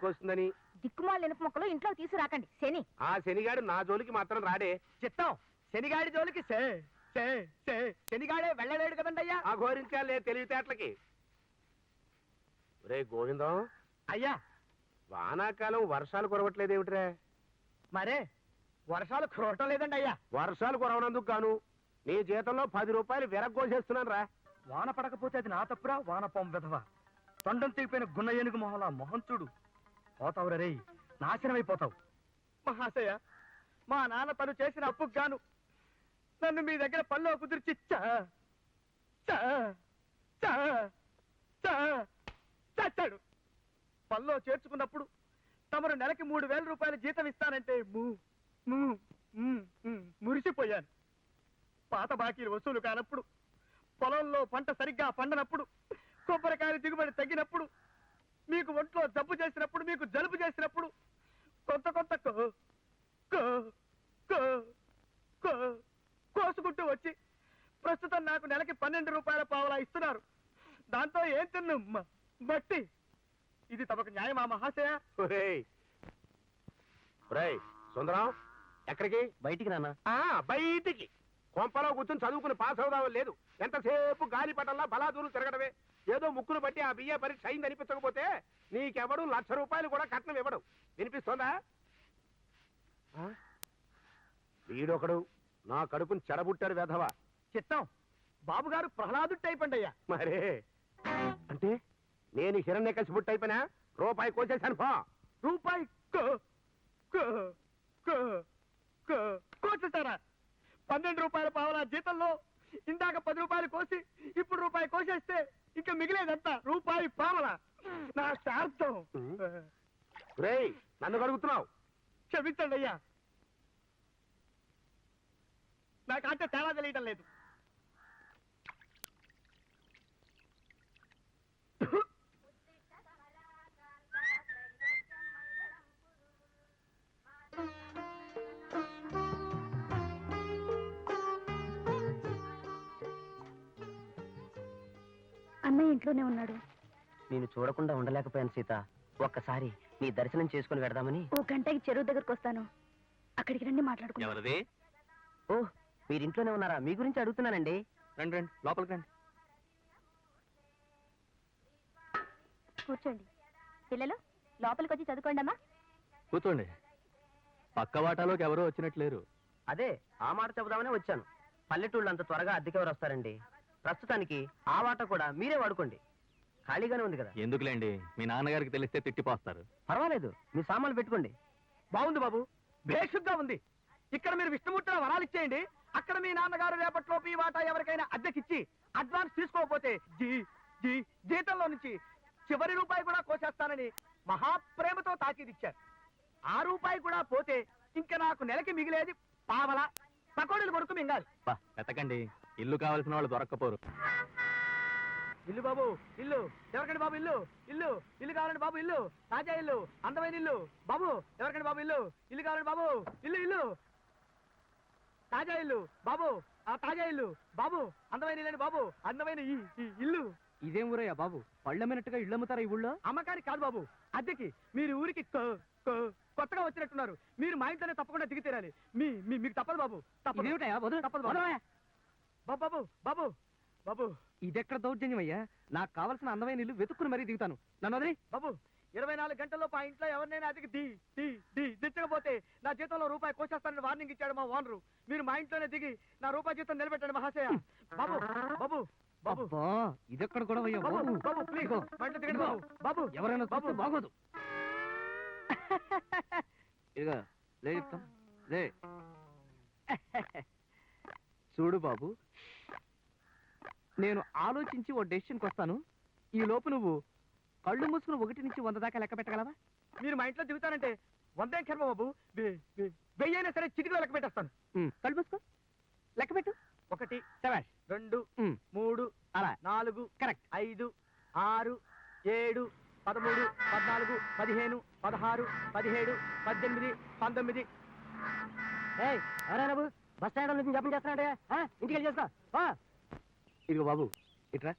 పనికొస్తుందని. దిక్కుమాల ఇనుప మొక్కలు ఇంట్లో తీసుకురాకండి శని. ఆ శనిగాడు నా జోలికి మాత్రం రాడే. చిత్తం శనిగాడి జోలికి శనిగాడే వెళ్ళలేడు కదండి అయ్యా. ఆ ఘోరించాలే తెలివితేటలకి. రే గోవిందం అయ్యా, వానాకాలం వర్షాలు కురవట్లేదేమిట్రా? మరే వర్షాలు కురవటం లేదండి అయ్యా. వర్షాలు కురవనందుకు గాను నీ జీతంలో 10 రూపాయలు విరగ్గోసేస్తున్నాను రా. వాన పడకపోతే అది నా తప్పురా, వానపాం విధవ. తొండం తెగిపోయిన గున్న ఏనుగు మొహలా మొహం చూడు. పోతావురా రే, నాశనమైపోతావు. మహాశయ, మా నాన్న తను చేసిన అప్పుకు గాను నన్ను మీ దగ్గర పనిలో కుదిర్చి చచ్చాడు. పనిలో చేర్చుకున్నప్పుడు తమరు నెలకి 3000 రూపాయల జీతం ఇస్తానంటే మురిసిపోయాను. పాత బాకీలు వసూలు కానప్పుడు, పొలంలో పంట సరిగ్గా పండనప్పుడు, కొబ్బరికాయలు దిగుబడి తగ్గినప్పుడు, మీకు ఒంట్లో జబ్బు చేసినప్పుడు, మీకు జలుబు చేసినప్పుడు కొంత కోసుకుంటూ వచ్చి ప్రస్తుతం నాకు నెలకి 12 రూపాయల పావలా ఇస్తున్నారు. దాంతో ఏం తిన్ను బట్టి ఇది తమకు న్యాయమా మహాశయ? సుందరం ఎక్కడికి? బయటికి నాన్న. బయటికి కొంపలో కూర్చొని చదువుకుని పాస్ అవుదామని లేదు. ఎంతసేపు గాలిపటంలా బలాదూరు తిరగడమే. ఏదో ముక్కును బట్టి ఆ బియ్య పరీక్ష అయింది అనిపించకపోతే నీకెవడు 1,00,000 రూపాయలు కూడా కట్నం ఇవ్వడు. వినిపిస్తోందా? వీడొకడు నా కడుపుని చెడబుట్టాడు వెధవా. చిత్తం బాబుగారు ప్రహ్లాదు టైప్ అండి అయ్యా. మరే అంటే నేను హిరణ్యకశిపుడు టైపనా? రూపాయి కోసేశాను పో. రూపాయి కోసేస్తారా? 12 రూపాయల పావలా జీతంలో ఇందాక 10 రూపాయలు కోసి ఇప్పుడు రూపాయి కోసేస్తే ఇంకా మిగిలేదంతా రూపాయి పావలా. నా శార్థం. నన్ను కడుగుతున్నావు? క్షమించండి అయ్యా, నాకంటే తేడా తెలియటం లేదు. అన్నయ్య ఇంట్లోనే ఉన్నాడు. నేను చూడకుండా ఉండలేకపోయాను సీత. ఒక్కసారి నీ దర్శనం చేసుకుని వెడదామని. 1 గంటకి చెరువు దగ్గరకు వస్తాను, అక్కడికి రండి మాట్లాడుకుందాం. ఓ, మీరు ఇంట్లోనే ఉన్నారా? మీ గురించి అడుగుతున్నానండి. రండి రండి, లోపలికి రండి. కూర్చోండి పిల్లలు, లోపలికి వచ్చి చదువుకోండి అమ్మా. కూర్చోండి. పక్క వాటాలోకి ఎవరో వచ్చినట్లేరు. అదే ఆ మాట చెబుదామనే వచ్చాను. పల్లెటూళ్ళు అంత త్వరగా అద్దెకెవరు వస్తారండి? ప్రస్తుతానికి ఆ వాట కూడా మీరే వాడుకోండి, ఖాళీగానే ఉంది కదా. ఎందుకులేండి, మీ నాన్నగారికి తెలిస్తే తిట్టిపోస్తారు. పర్వాలేదు, మీ సామాన్లు పెట్టుకోండి. బాగుంది బాబు, బేషుగ్గా ఉంది. ఇక్కడ మీరు విష్ణుమూర్తిలో వరాలు ఇచ్చేయండి. అక్కడ మీ నాన్నగారు రేపట్లోపు ఈ వాటా ఎవరికైనా అద్దెకిచ్చి అడ్వాన్స్ తీసుకోకపోతే జీతంలో నుంచి చివరి రూపాయి కూడా కోసేస్తానని మహాప్రేమతో తాకీదిచ్చారు. ఆ రూపాయి కూడా పోతే ఇంకా నాకు నెలకి మిగిలేది పావలా. పకోడీలు కొడుకు మింగాలి. వెతకండి, ఇల్లు కావాల్సిన వాళ్ళు దొరక్కపోరు. ఇల్లు బాబు, ఇల్లు ఎవరికండి బాబు? ఇల్లు ఇల్లు ఇల్లు కావాలండి బాబు. ఇల్లు తాజా ఇల్లు, అందమైన ఇల్లు బాబు. ఎవరికండి బాబు? ఇల్లు ఇల్లు కావాలండి బాబు. ఇల్లు ఇల్లు తాజా ఇల్లు బాబు. ఆ తాజా ఇల్లు బాబు, అందమైన ఇల్లండి బాబు. అందమైన ఈ ఇల్లు. ఇదేం ఊరయ్యా బాబు, పళ్ళమ్మినట్టుగా ఇళ్ళు అమ్ముతారా ఈ ఊళ్ళో? అమ్మకానికి కాదు బాబు, అద్దెకి. మీరు ఊరికి కొత్తగా వచ్చినట్టున్నారు. మీరు మా ఇంట్లోనే తప్పకుండా దిగి తీరాలి. మీకు తప్పదు బాబు, తప్పదు. తప్పదు బాబు. బాబు బాబు బాబు, ఇదెక్కడ దౌర్జన్యం అయ్యా? నాకు కావాల్సిన అందమైన ఇల్లు వెతుక్కుని మరీ దిగుతాను. నన్ను వదిలి బాబు. 24 గంటల్లో ఆ ఇంట్లో ఎవరినైనా అదికి దిచ్చకపోతే నా జీతంలో రూపాయి కోసేస్తానని వార్నింగ్ ఇచ్చాడు మా ఓనరు. మీరు మా ఇంట్లోనే దిగి నా రూపాయి జీతం నిలబెట్టండి మహాశయ. బాబు బాబు బాబు, ఇదెక్కడ కూడా బాబు బాబు ప్లీజ్ మా ఇంట్లో దిగండి బాబు. బాబు ఎవరైనా బాబు బాగోదు. ఇదిగా లే చెప్తాం, లే. చూడు బాబు, నేను ఆలోచించి ఓ డెసిషన్కి వస్తాను. ఈ లోపు నువ్వు కళ్ళు మూసుకుని 1 నుంచి 100 దాకా లెక్క పెట్టగలవా? మీరు మా ఇంట్లో దిగుతానంటే 100 కర్మ బాబు. 1000 అయినా సరే చిటికలో లెక్క పెట్టేస్తాను. కళ్ళు మూసుకో, లెక్క పెట్టు. 1 శభాష్. 2 3 అలా 4 కరెక్ట్. 5 6 7 13 14 15 16 17 18 19. ఎవరైనా బస్ స్టాండ్ నుంచి జపం చేస్తున్నాడే, ఇంటికి వెళ్ళి చేసుకో. ఇదిగో బాబు, ఇట్రా.